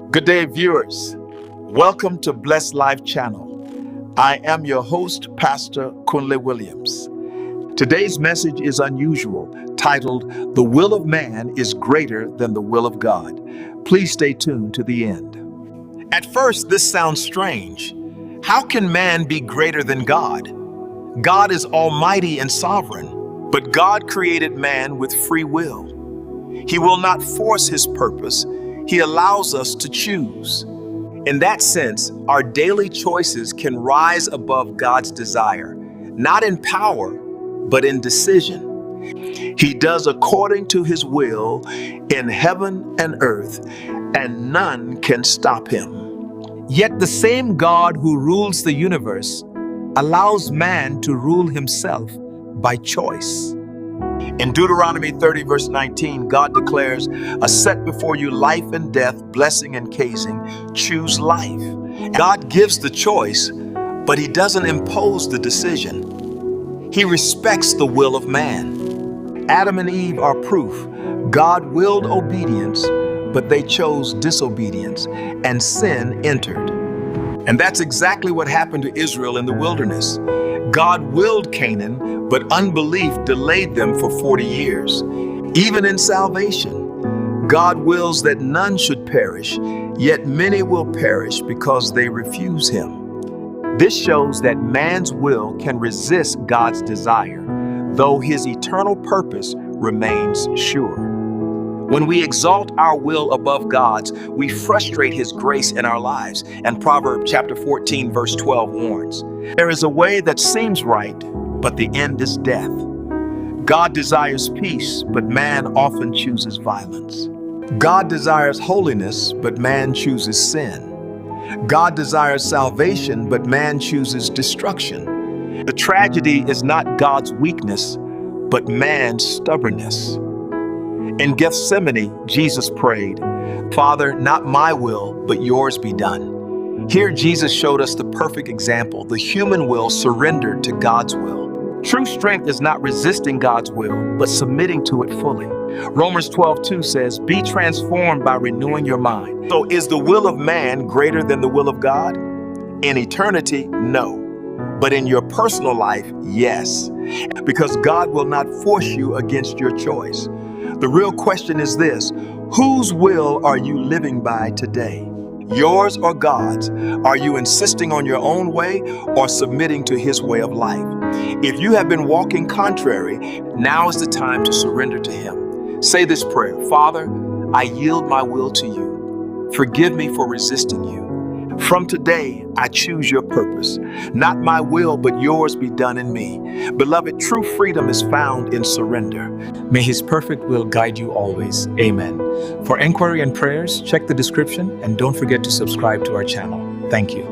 Good day, viewers. Welcome to Blessed Life Channel. I am your host, Pastor Kunle Williams. Today's message is unusual, titled, "The Will of Man is Greater Than the Will of God." Please stay tuned to the end. At first, this sounds strange. How can man be greater than God? God is almighty and sovereign, but God created man with free will. He will not force his purpose. He allows us to choose. In that sense, our daily choices can rise above God's desire, not in power, but in decision. He does according to his will in heaven and earth, and none can stop him. Yet the same God who rules the universe allows man to rule himself by choice. In Deuteronomy 30, verse 19, God declares, "I set before you life and death, blessing and cursing. Choose life." God gives the choice, but he doesn't impose the decision. He respects the will of man. Adam and Eve are proof. God willed obedience, but they chose disobedience, and sin entered. And that's exactly what happened to Israel in the wilderness. God willed Canaan, but unbelief delayed them for 40 years. Even in salvation, God wills that none should perish, yet many will perish because they refuse him. This shows that man's will can resist God's desire, though his eternal purpose remains sure. When we exalt our will above God's, we frustrate his grace in our lives. And Proverbs chapter 14, verse 12 warns, "There is a way that seems right, but the end is death." God desires peace, but man often chooses violence. God desires holiness, but man chooses sin. God desires salvation, but man chooses destruction. The tragedy is not God's weakness, but man's stubbornness. In Gethsemane, Jesus prayed, "Father, not my will, but yours be done." Here, Jesus showed us the perfect example. The human will surrendered to God's will. True strength is not resisting God's will, but submitting to it fully. Romans 12:2 says, "Be transformed by renewing your mind." So is the will of man greater than the will of God? In eternity, no. But in your personal life, yes. Because God will not force you against your choice. The real question is this: whose will are you living by today? Yours or God's? Are you insisting on your own way or submitting to his way of life? If you have been walking contrary, now is the time to surrender to him. Say this prayer: "Father, I yield my will to you. Forgive me for resisting you. From today, I choose your purpose. Not my will, but yours be done in me." Beloved, true freedom is found in surrender. May his perfect will guide you always. Amen. For inquiry and prayers, check the description and don't forget to subscribe to our channel. Thank you.